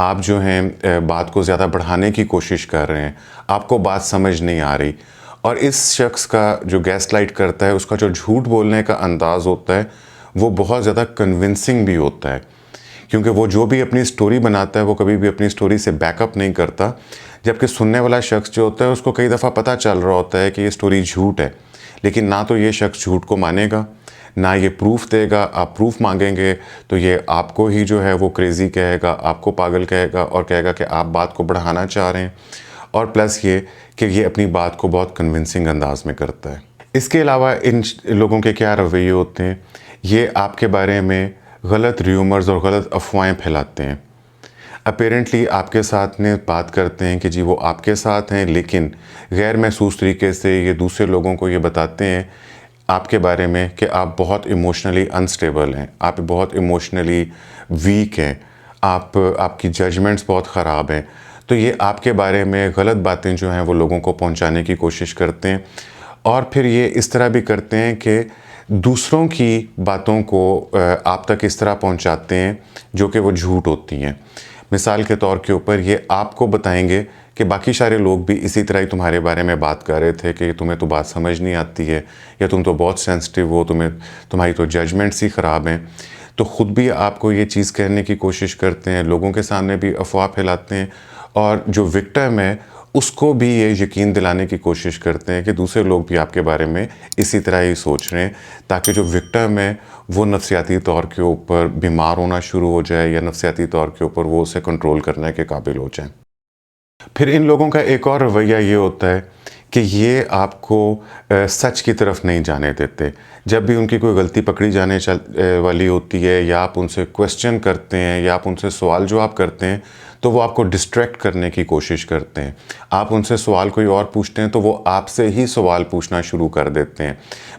آپ جو ہیں بات کو زیادہ بڑھانے کی کوشش کر رہے ہیں, آپ کو بات سمجھ نہیں آ رہی, اور اس شخص کا جو گیس لائٹ کرتا ہے اس کا جو جھوٹ بولنے کا انداز ہوتا ہے وہ بہت زیادہ کنونسنگ بھی ہوتا ہے, کیونکہ وہ جو بھی اپنی سٹوری بناتا ہے وہ کبھی بھی اپنی سٹوری سے بیک اپ نہیں کرتا, جبکہ سننے والا شخص جو ہوتا ہے اس کو کئی دفعہ پتہ چل رہا ہوتا ہے کہ یہ سٹوری جھوٹ ہے, لیکن نہ تو یہ شخص جھوٹ کو مانے گا, نہ یہ پروف دے گا. آپ پروف مانگیں گے تو یہ آپ کو ہی جو ہے وہ کریزی کہے گا, آپ کو پاگل کہے گا, اور کہے گا کہ آپ بات کو بڑھانا چاہ رہے ہیں, اور پلس یہ کہ یہ اپنی بات کو بہت کنونسنگ انداز میں کرتا ہے. اس کے علاوہ ان لوگوں کے کیا رویے ہوتے ہیں, یہ آپ کے بارے میں غلط ریومرز اور غلط افواہیں پھیلاتے ہیں. اپیرنٹلی آپ کے ساتھ میں بات کرتے ہیں کہ جی وہ آپ کے ساتھ ہیں, لیکن غیر محسوس طریقے سے یہ دوسرے لوگوں کو یہ بتاتے ہیں آپ کے بارے میں کہ آپ بہت ایموشنلی انسٹیبل ہیں, آپ بہت ایموشنلی ویک ہیں, آپ کی ججمنٹس بہت خراب ہیں. تو یہ آپ کے بارے میں غلط باتیں جو ہیں وہ لوگوں کو پہنچانے کی کوشش کرتے ہیں, اور پھر یہ اس طرح بھی کرتے ہیں کہ دوسروں کی باتوں کو آپ تک اس طرح پہنچاتے ہیں جو کہ وہ جھوٹ ہوتی ہیں. مثال کے طور کے اوپر یہ آپ کو بتائیں گے کہ باقی سارے لوگ بھی اسی طرح ہی تمہارے بارے میں بات کر رہے تھے کہ تمہیں تو بات سمجھ نہیں آتی ہے, یا تم تو بہت سینسٹیو ہو, تمہاری تو ججمنٹس ہی خراب ہیں. تو خود بھی آپ کو یہ چیز کہنے کی کوشش کرتے ہیں, لوگوں کے سامنے بھی افواہ پھیلاتے ہیں, اور جو وکٹم ہے اس کو بھی یہ یقین دلانے کی کوشش کرتے ہیں کہ دوسرے لوگ بھی آپ کے بارے میں اسی طرح ہی سوچ رہے ہیں, تاکہ جو وکٹم ہے وہ نفسیاتی طور کے اوپر بیمار ہونا شروع ہو جائے, یا نفسیاتی طور کے اوپر وہ اسے کنٹرول کرنے کے قابل ہو جائیں. پھر ان لوگوں کا ایک اور رویہ یہ ہوتا ہے کہ یہ آپ کو سچ کی طرف نہیں جانے دیتے. جب بھی ان کی کوئی غلطی پکڑی جانے والی ہوتی ہے, یا آپ ان سے کویسچن کرتے ہیں, یا آپ ان سے سوال جواب کرتے ہیں, تو وہ آپ کو ڈسٹریکٹ کرنے کی کوشش کرتے ہیں. آپ ان سے سوال کوئی اور پوچھتے ہیں تو وہ آپ سے ہی سوال پوچھنا شروع کر دیتے ہیں,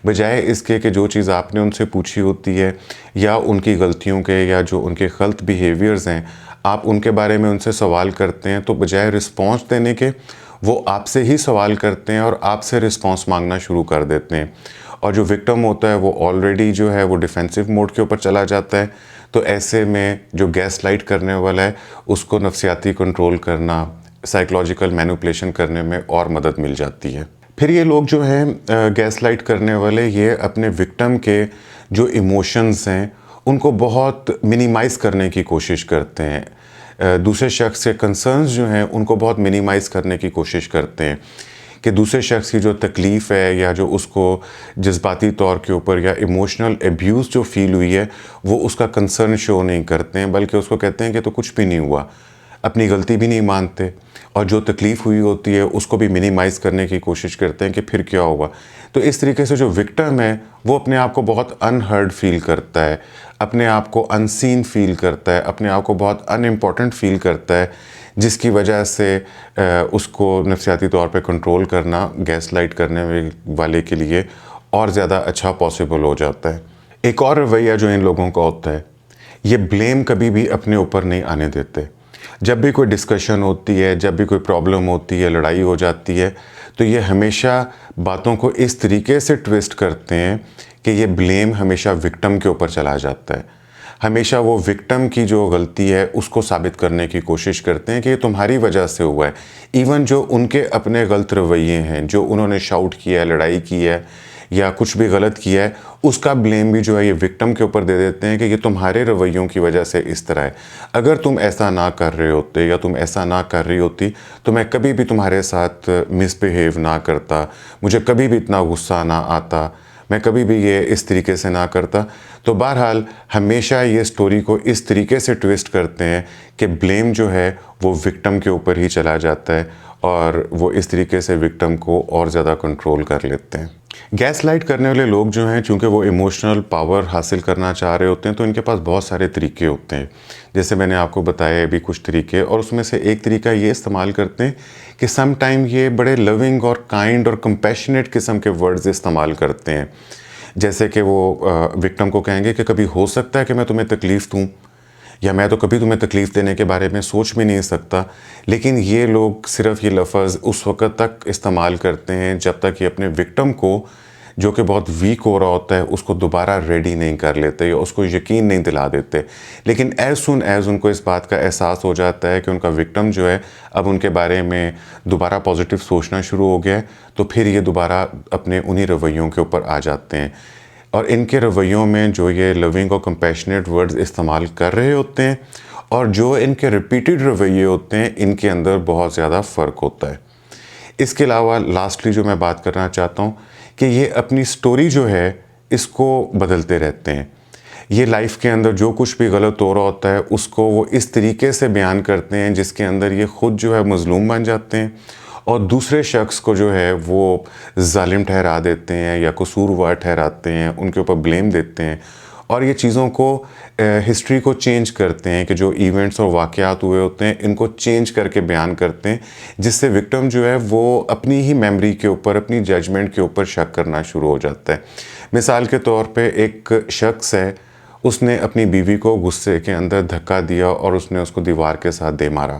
بجائے اس کے کہ جو چیز آپ نے ان سے پوچھی ہوتی ہے, یا ان کی غلطیوں کے یا جو ان کے غلط بیہیویئرز ہیں آپ ان کے بارے میں ان سے سوال کرتے ہیں, تو بجائے رسپانس دینے کے وہ آپ سے ہی سوال کرتے ہیں اور آپ سے رسپانس مانگنا شروع کر دیتے ہیں. اور جو وکٹم ہوتا ہے وہ آلریڈی جو ہے وہ ڈیفینسو موڈ کے اوپر چلا جاتا ہے. تو ایسے میں جو گیس لائٹ کرنے والا ہے اس کو نفسیاتی کنٹرول کرنا, سائیکلوجیکل مینوپولیشن کرنے میں اور مدد مل جاتی ہے. پھر یہ لوگ جو ہیں گیس لائٹ کرنے والے, یہ اپنے وکٹم کے جو ایموشنز ہیں ان کو بہت منیمائز کرنے کی کوشش کرتے ہیں. دوسرے شخص کے کنسرنز جو ہیں ان کو بہت منیمائز کرنے کی کوشش کرتے ہیں, کہ دوسرے شخص کی جو تکلیف ہے یا جو اس کو جذباتی طور کے اوپر یا ایموشنل ایبیوز جو فیل ہوئی ہے وہ اس کا کنسرن شو نہیں کرتے ہیں, بلکہ اس کو کہتے ہیں کہ تو کچھ بھی نہیں ہوا, اپنی غلطی بھی نہیں مانتے, اور جو تکلیف ہوئی ہوتی ہے اس کو بھی منیمائز کرنے کی کوشش کرتے ہیں کہ پھر کیا ہوا. تو اس طریقے سے جو وکٹم ہے وہ اپنے آپ کو بہت انہرڈ فیل کرتا ہے, اپنے آپ کو ان سین فیل کرتا ہے, اپنے آپ کو بہت ان امپورٹنٹ فیل کرتا ہے, جس کی وجہ سے اس کو نفسیاتی طور پہ کنٹرول کرنا گیس لائٹ کرنے والے کے لیے اور زیادہ اچھا پاسبل ہو جاتا ہے. ایک اور رویہ جو ان لوگوں کا ہوتا ہے, یہ بلیم کبھی بھی اپنے اوپر نہیں آنے دیتے. جب بھی کوئی ڈسکشن ہوتی ہے, جب بھی کوئی پرابلم ہوتی ہے, لڑائی ہو جاتی ہے, تو یہ ہمیشہ باتوں کو اس طریقے سے ٹویسٹ کرتے ہیں کہ یہ بلیم ہمیشہ وکٹم کے اوپر چلا جاتا ہے. ہمیشہ وہ وکٹم کی جو غلطی ہے اس کو ثابت کرنے کی کوشش کرتے ہیں کہ یہ تمہاری وجہ سے ہوا ہے. ایون جو ان کے اپنے غلط رویے ہیں, جو انہوں نے شاؤٹ کیا ہے, لڑائی کی ہے, یا کچھ بھی غلط کیا ہے, اس کا بلیم بھی جو ہے یہ وکٹم کے اوپر دے دیتے ہیں کہ یہ تمہارے رویوں کی وجہ سے اس طرح ہے. اگر تم ایسا نہ کر رہے ہوتے یا تم ایسا نہ کر رہی ہوتی تو میں کبھی بھی تمہارے ساتھ مس بیہیو نہ کرتا, مجھے کبھی بھی اتنا غصہ نہ آتا, میں کبھی بھی یہ اس طریقے سے نہ کرتا. تو بہرحال ہمیشہ یہ سٹوری کو اس طریقے سے ٹویسٹ کرتے ہیں کہ بلیم جو ہے وہ وکٹم کے اوپر ہی چلا جاتا ہے, اور وہ اس طریقے سے وکٹم کو اور زیادہ کنٹرول کر لیتے ہیں. گیس لائٹ کرنے والے لوگ جو ہیں چونکہ وہ ایموشنل پاور حاصل کرنا چاہ رہے ہوتے ہیں تو ان کے پاس بہت سارے طریقے ہوتے ہیں. جیسے میں نے آپ کو بتایا ابھی کچھ طریقے, اور اس میں سے ایک طریقہ یہ استعمال کرتے ہیں کہ سم ٹائم یہ بڑے لونگ اور کائنڈ اور کمپیشنیٹ قسم کے ورڈز استعمال کرتے ہیں. جیسے کہ وہ وکٹم کو کہیں گے کہ کبھی ہو سکتا ہے کہ میں تمہیں تکلیف دوں, یا میں تو کبھی تمہیں تکلیف دینے کے بارے میں سوچ بھی نہیں سکتا. لیکن یہ لوگ صرف یہ لفظ اس وقت تک استعمال کرتے ہیں جب تک یہ اپنے وکٹم کو جو کہ بہت ویک ہو رہا ہوتا ہے اس کو دوبارہ ریڈی نہیں کر لیتے یا اس کو یقین نہیں دلا دیتے. لیکن ایز سون ایز ان کو اس بات کا احساس ہو جاتا ہے کہ ان کا وکٹم جو ہے اب ان کے بارے میں دوبارہ پازیٹیو سوچنا شروع ہو گیا ہے, تو پھر یہ دوبارہ اپنے انہی رویوں کے اوپر آ جاتے ہیں. اور ان کے رویوں میں جو یہ لونگ اور کمپیشنیٹ ورڈز استعمال کر رہے ہوتے ہیں اور جو ان کے ریپیٹڈ رویے ہوتے ہیں, ان کے اندر بہت زیادہ فرق ہوتا ہے. اس کے علاوہ لاسٹلی جو میں بات کرنا چاہتا ہوں کہ یہ اپنی سٹوری جو ہے اس کو بدلتے رہتے ہیں. یہ لائف کے اندر جو کچھ بھی غلط ہو رہا ہوتا ہے اس کو وہ اس طریقے سے بیان کرتے ہیں جس کے اندر یہ خود جو ہے مظلوم بن جاتے ہیں اور دوسرے شخص کو جو ہے وہ ظالم ٹھہرا دیتے ہیں یا قصوروار ٹھہراتے ہیں, ان کے اوپر بلیم دیتے ہیں اور یہ چیزوں کو ہسٹری کو چینج کرتے ہیں کہ جو ایونٹس اور واقعات ہوئے ہوتے ہیں ان کو چینج کر کے بیان کرتے ہیں, جس سے وکٹم جو ہے وہ اپنی ہی میموری کے اوپر, اپنی ججمنٹ کے اوپر شک کرنا شروع ہو جاتا ہے. مثال کے طور پہ ایک شخص ہے, اس نے اپنی بیوی کو غصے کے اندر دھکا دیا اور اس نے اس کو دیوار کے ساتھ دے مارا.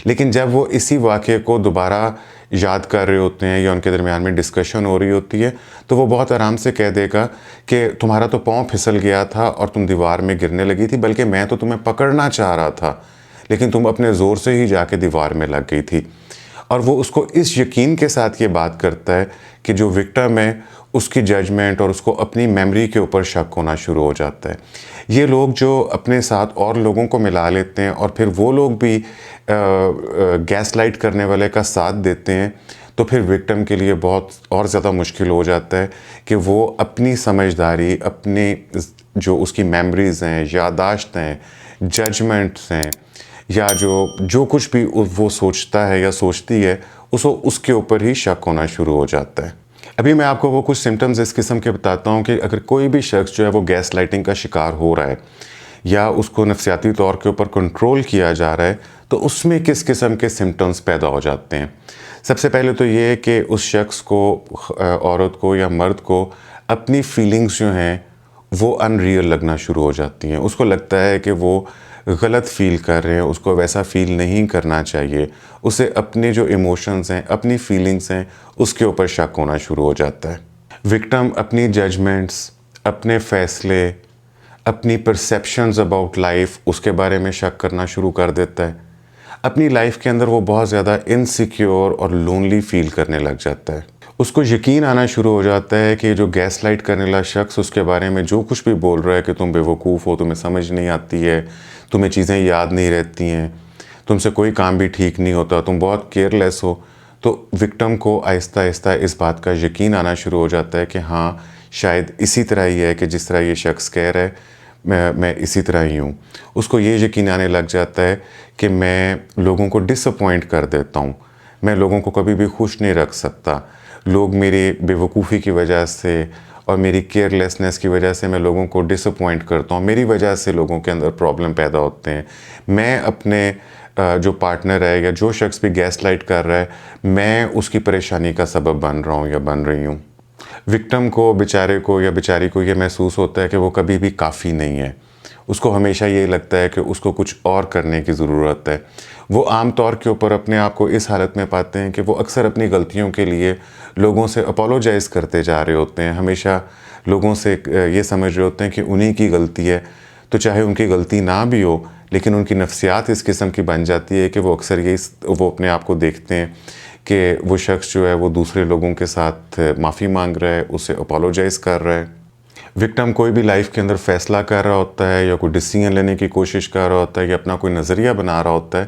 لیکن جب وہ اسی واقعے کو دوبارہ یاد کر رہے ہوتے ہیں یا ان کے درمیان میں ڈسکشن ہو رہی ہوتی ہے تو وہ بہت آرام سے کہہ دے گا کہ تمہارا تو پاؤں پھسل گیا تھا اور تم دیوار میں گرنے لگی تھی, بلکہ میں تو تمہیں پکڑنا چاہ رہا تھا لیکن تم اپنے زور سے ہی جا کے دیوار میں لگ گئی تھی. اور وہ اس کو اس یقین کے ساتھ یہ بات کرتا ہے کہ جو وکٹم ہے اس کی ججمنٹ اور اس کو اپنی میموری کے اوپر شک ہونا شروع ہو جاتا ہے. یہ لوگ جو اپنے ساتھ اور لوگوں کو ملا لیتے ہیں اور پھر وہ لوگ بھی گیس لائٹ کرنے والے کا ساتھ دیتے ہیں, تو پھر وکٹم کے لیے بہت اور زیادہ مشکل ہو جاتا ہے کہ وہ اپنی سمجھداری, اپنی جو اس کی میموریز ہیں, یادداشت ہیں, ججمنٹس ہیں یا جو کچھ بھی وہ سوچتا ہے یا سوچتی ہے اس کے اوپر ہی شک ہونا شروع ہو جاتا ہے. ابھی میں آپ کو وہ کچھ سمٹمز اس قسم کے بتاتا ہوں کہ اگر کوئی بھی شخص جو ہے وہ گیس لائٹنگ کا شکار ہو رہا ہے یا اس کو نفسیاتی طور کے اوپر کنٹرول کیا جا رہا ہے تو اس میں کس قسم کے سمٹمز پیدا ہو جاتے ہیں. سب سے پہلے تو یہ ہے کہ اس شخص کو, عورت کو یا مرد کو اپنی فیلنگز جو ہیں وہ ان ریئل لگنا شروع ہو جاتی ہیں. اس کو لگتا ہے کہ وہ غلط فیل کر رہے ہیں, اس کو ویسا فیل نہیں کرنا چاہیے. اسے اپنے جو ایموشنز ہیں, اپنی فیلنگز ہیں, اس کے اوپر شک ہونا شروع ہو جاتا ہے. وکٹم اپنی ججمنٹس, اپنے فیصلے, اپنی پرسیپشنز اباؤٹ لائف اس کے بارے میں شک کرنا شروع کر دیتا ہے. اپنی لائف کے اندر وہ بہت زیادہ انسیکیور اور لونلی فیل کرنے لگ جاتا ہے. اس کو یقین آنا شروع ہو جاتا ہے کہ جو گیس لائٹ کرنے والا شخص اس کے بارے میں جو کچھ بھی بول رہا ہے کہ تم بے وقوف ہو, تمہیں سمجھ نہیں آتی ہے, تمہیں چیزیں یاد نہیں رہتی ہیں, تم سے کوئی کام بھی ٹھیک نہیں ہوتا, تم بہت کیئرلیس ہو. تو وکٹم کو آہستہ آہستہ اس بات کا یقین آنا شروع ہو جاتا ہے کہ ہاں شاید اسی طرح ہی ہے کہ جس طرح یہ شخص کہہ رہا ہے میں اسی طرح ہی ہوں. اس کو یہ یقین آنے لگ جاتا ہے کہ میں لوگوں کو ڈس اپوائنٹ کر دیتا ہوں, میں لوگوں کو کبھی بھی خوش نہیں رکھ سکتا. لوگ میری بے وقوفی کی وجہ سے اور میری کیئرلیسنس کی وجہ سے میں لوگوں کو ڈس اپوائنٹ کرتا ہوں, میری وجہ سے لوگوں کے اندر پرابلم پیدا ہوتے ہیں. میں اپنے جو پارٹنر ہے یا جو شخص بھی گیس لائٹ کر رہا ہے میں اس کی پریشانی کا سبب بن رہا ہوں یا بن رہی ہوں. وکٹم کو, بیچارے کو یا بیچاری کو یہ محسوس ہوتا ہے کہ وہ کبھی بھی کافی نہیں ہے. اس کو ہمیشہ یہ لگتا ہے کہ اس کو کچھ اور کرنے کی ضرورت ہے. وہ عام طور کے اوپر اپنے آپ کو اس حالت میں پاتے ہیں کہ وہ اکثر اپنی غلطیوں کے لیے لوگوں سے اپولوجائز کرتے جا رہے ہوتے ہیں. ہمیشہ لوگوں سے یہ سمجھ رہے ہوتے ہیں کہ انہی کی غلطی ہے, تو چاہے ان کی غلطی نہ بھی ہو لیکن ان کی نفسیات اس قسم کی بن جاتی ہے کہ وہ اکثر وہ اپنے آپ کو دیکھتے ہیں کہ وہ شخص جو ہے وہ دوسرے لوگوں کے ساتھ معافی مانگ رہا ہے, اسے اپولوجائز کر رہا ہے. وکٹم کوئی بھی لائف کے اندر فیصلہ کر رہا ہوتا ہے یا کوئی ڈیسیژن لینے کی کوشش کر رہا ہوتا ہے یا اپنا کوئی نظریہ بنا رہا ہوتا ہے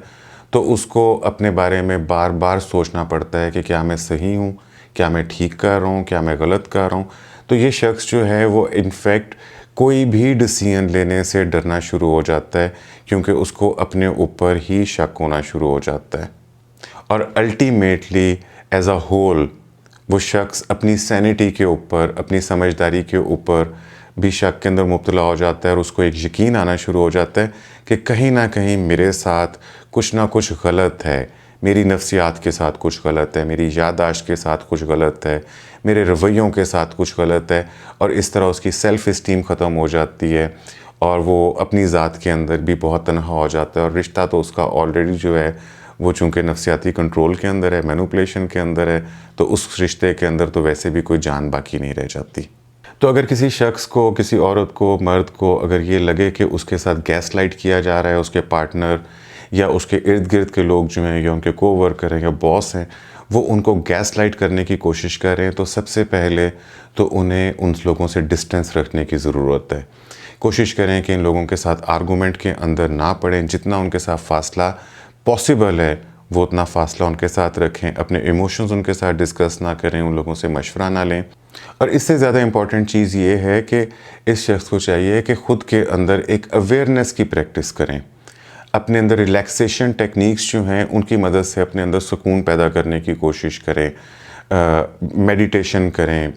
تو اس کو اپنے بارے میں بار بار سوچنا پڑتا ہے کہ کیا میں صحیح ہوں, کیا میں ٹھیک کر رہا ہوں, کیا میں غلط کر رہا ہوں. تو یہ شخص جو ہے وہ انفیکٹ کوئی بھی ڈیسیژن لینے سے ڈرنا شروع ہو جاتا ہے کیونکہ اس کو اپنے اوپر ہی شک ہونا شروع ہو جاتا ہے. اور الٹیمیٹلی ایز اے ہول وہ شخص اپنی سینٹی کے اوپر, اپنی سمجھداری کے اوپر بھی شک کے اندر مبتلا ہو جاتا ہے اور اس کو ایک یقین آنا شروع ہو جاتا ہے کہ کہیں نہ کہیں میرے ساتھ کچھ نہ کچھ غلط ہے, میری نفسیات کے ساتھ کچھ غلط ہے, میری یادداشت کے ساتھ کچھ غلط ہے, میرے رویوں کے ساتھ کچھ غلط ہے. اور اس طرح اس کی سیلف اسٹیم ختم ہو جاتی ہے اور وہ اپنی ذات کے اندر بھی بہت تنہا ہو جاتا ہے اور رشتہ تو اس کا آلریڈی جو ہے وہ چونکہ نفسیاتی کنٹرول کے اندر ہے، مینوپولیشن کے اندر ہے، تو اس رشتے کے اندر تو ویسے بھی کوئی جان باقی نہیں رہ جاتی۔ تو اگر کسی شخص کو، کسی عورت کو، مرد کو اگر یہ لگے کہ اس کے ساتھ گیس لائٹ کیا جا رہا ہے، اس کے پارٹنر یا اس کے ارد گرد کے لوگ جو ہیں یا ان کے کو ورکر ہیں یا باس ہیں، وہ ان کو گیس لائٹ کرنے کی کوشش کر رہے ہیں، تو سب سے پہلے تو انہیں ان لوگوں سے ڈسٹینس رکھنے کی ضرورت ہے۔ کوشش کریں کہ ان لوگوں کے ساتھ آرگومنٹ کے اندر نہ پڑیں، جتنا ان کے ساتھ فاصلہ پاسبل ہے وہ اتنا فاصلہ ان کے ساتھ رکھیں، اپنے ایموشنز ان کے ساتھ ڈسکس نہ کریں، ان لوگوں سے مشورہ نہ لیں۔ اور اس سے زیادہ امپورٹنٹ چیز یہ ہے کہ اس شخص کو چاہیے کہ خود کے اندر ایک اویئرنیس کی پریکٹس کریں، اپنے اندر ریلیکسیشن ٹیکنیکس جو ہیں ان کی مدد سے اپنے اندر سکون پیدا کرنے کی کوشش کریں، میڈیٹیشن کریں،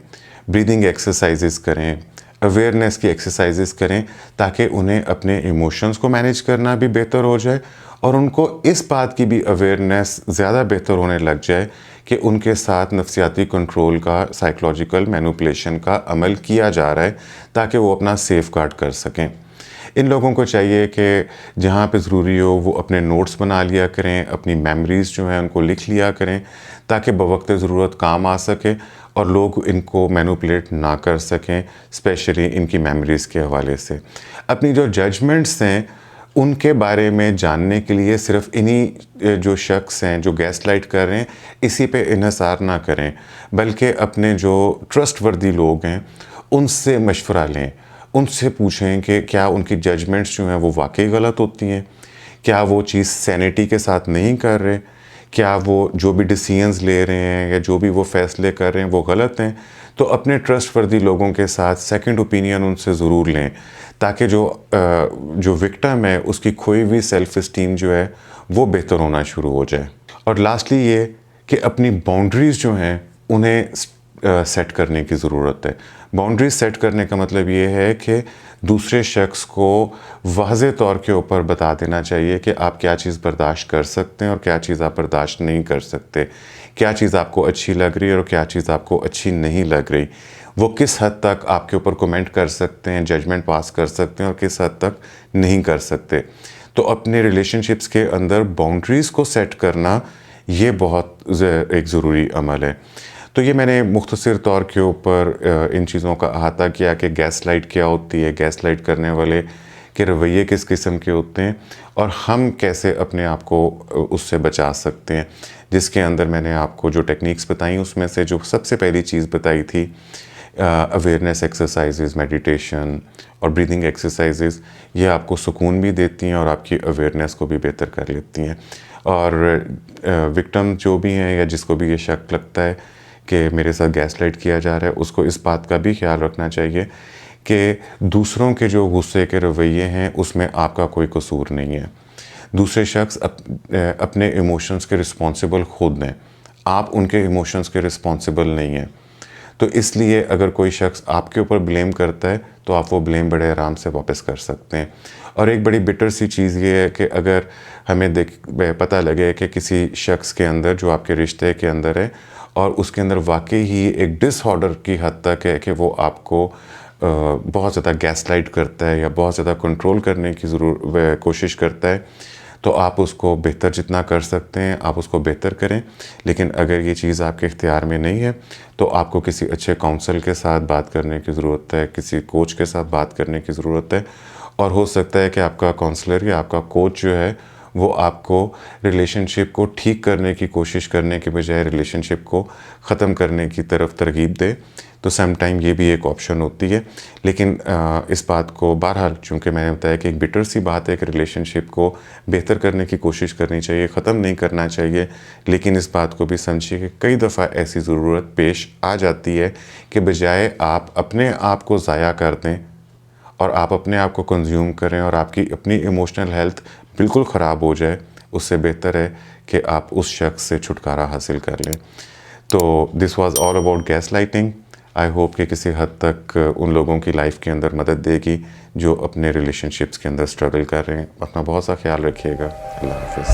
بریدنگ ایکسرسائزز کریں، اویئرنیس کی ایکسرسائزز کریں، تاکہ انہیں اپنے ایموشنز کو مینیج کرنا بھی بہتر ہو جائے اور ان کو اس بات کی بھی اویئرنیس زیادہ بہتر ہونے لگ جائے کہ ان کے ساتھ نفسیاتی کنٹرول کا، سائیکلوجیکل مینوپولیشن کا عمل کیا جا رہا ہے، تاکہ وہ اپنا سیف گارڈ کر سکیں۔ ان لوگوں کو چاہیے کہ جہاں پہ ضروری ہو وہ اپنے نوٹس بنا لیا کریں، اپنی میموریز جو ہیں ان کو لکھ لیا کریں، تاکہ بوقت ضرورت کام آ سکے اور لوگ ان کو مینوپولیٹ نہ کر سکیں، اسپیشلی ان کی میموریز کے حوالے سے۔ اپنی جو ججمنٹس ہیں ان کے بارے میں جاننے کے لیے صرف انہی جو شخص ہیں جو گیس لائٹ کر رہے ہیں اسی پہ انحصار نہ کریں، بلکہ اپنے جو ٹرسٹ وردی لوگ ہیں ان سے مشورہ لیں، ان سے پوچھیں کہ کیا ان کی ججمنٹس جو ہیں وہ واقعی غلط ہوتی ہیں، کیا وہ چیز سینٹی کے ساتھ نہیں کر رہے، کیا وہ جو بھی ڈیسیژنز لے رہے ہیں یا جو بھی وہ فیصلے کر رہے ہیں وہ غلط ہیں۔ تو اپنے ٹرسٹ وردی لوگوں کے ساتھ سیکنڈ اوپینین ان سے ضرور لیں، تاکہ جو وکٹم ہے اس کی کھوئی ہوئی سیلف اسٹیم جو ہے وہ بہتر ہونا شروع ہو جائے۔ اور لاسٹلی یہ کہ اپنی باؤنڈریز جو ہیں انہیں سیٹ کرنے کی ضرورت ہے۔ باؤنڈریز سیٹ کرنے کا مطلب یہ ہے کہ دوسرے شخص کو واضح طور کے اوپر بتا دینا چاہیے کہ آپ کیا چیز برداشت کر سکتے ہیں اور کیا چیز آپ برداشت نہیں کر سکتے، کیا چیز آپ کو اچھی لگ رہی ہے اور کیا چیز آپ کو اچھی نہیں لگ رہی، وہ کس حد تک آپ کے اوپر کومنٹ کر سکتے ہیں، ججمنٹ پاس کر سکتے ہیں اور کس حد تک نہیں کر سکتے۔ تو اپنے ریلیشن شپس کے اندر باؤنڈریز کو سیٹ کرنا یہ بہت ایک ضروری عمل ہے۔ تو یہ میں نے مختصر طور کے اوپر ان چیزوں کا احاطہ کیا کہ گیس لائٹ کیا ہوتی ہے، گیس لائٹ کرنے والے کے رویے کس قسم کے ہوتے ہیں اور ہم کیسے اپنے آپ کو اس سے بچا سکتے ہیں، جس کے اندر میں نے آپ کو جو ٹیکنیکس بتائیں اس میں سے جو سب سے پہلی چیز بتائی تھی اویئرنیس ایکسرسائزز، میڈیٹیشن اور بریدنگ ایکسرسائزز، یہ آپ کو سکون بھی دیتی ہیں اور آپ کی اویئرنیس کو بھی بہتر کر لیتی ہیں۔ اور وکٹم جو بھی ہیں یا جس کو بھی یہ شک لگتا ہے کہ میرے ساتھ گیس لائٹ کیا جا رہا ہے، اس کو اس بات کا بھی خیال رکھنا چاہیے کہ دوسروں کے جو غصے کے رویے ہیں اس میں آپ کا کوئی قصور نہیں ہے۔ دوسرے شخص اپنے ایموشنز کے رسپانسبل خود ہیں، آپ ان کے ایموشنز کے رسپانسبل نہیں ہیں۔ تو اس لیے اگر کوئی شخص آپ کے اوپر بلیم کرتا ہے تو آپ وہ بلیم بڑے آرام سے واپس کر سکتے ہیں۔ اور ایک بڑی بٹر سی چیز یہ ہے کہ اگر ہمیں پتہ لگے کہ کسی شخص کے اندر جو آپ کے رشتے کے اندر ہے اور اس کے اندر واقعی ہی ایک ڈس آرڈر کی حد تک ہے کہ وہ آپ کو بہت زیادہ گیس لائٹ کرتا ہے یا بہت زیادہ کنٹرول کرنے کی کوشش کرتا ہے، تو آپ اس کو بہتر جتنا کر سکتے ہیں آپ اس کو بہتر کریں۔ لیکن اگر یہ چیز آپ کے اختیار میں نہیں ہے تو آپ کو کسی اچھے کاؤنسل کے ساتھ بات کرنے کی ضرورت ہے، کسی کوچ کے ساتھ بات کرنے کی ضرورت ہے، اور ہو سکتا ہے کہ آپ کا کاؤنسلر یا آپ کا کوچ جو ہے وہ آپ کو ریلیشن شپ کو ٹھیک کرنے کی کوشش کرنے کے بجائے ریلیشن شپ کو ختم کرنے کی طرف ترغیب دے، تو سم ٹائم یہ بھی ایک آپشن ہوتی ہے۔ لیکن اس بات کو بہرحال چونکہ میں نے بتایا کہ ایک بٹر سی بات ہے کہ ریلیشن شپ کو بہتر کرنے کی کوشش کرنی چاہیے، ختم نہیں کرنا چاہیے، لیکن اس بات کو بھی سمجھیے کہ کئی دفعہ ایسی ضرورت پیش آ جاتی ہے کہ بجائے آپ اپنے آپ کو ضائع کر دیں اور آپ اپنے آپ کو کنزیوم کریں اور آپ کی اپنی ایموشنل ہیلتھ بالکل خراب ہو جائے، اس سے بہتر ہے کہ آپ اس شخص سے چھٹکارا حاصل کر لیں۔ تو this was all about gaslighting. I hope کہ کسی حد تک ان لوگوں کی لائف کے اندر مدد دے گی جو اپنے ریلیشن شپس کے اندر اسٹرگل کر رہے ہیں۔ اپنا بہت سا خیال رکھیے گا۔ اللہ حافظ۔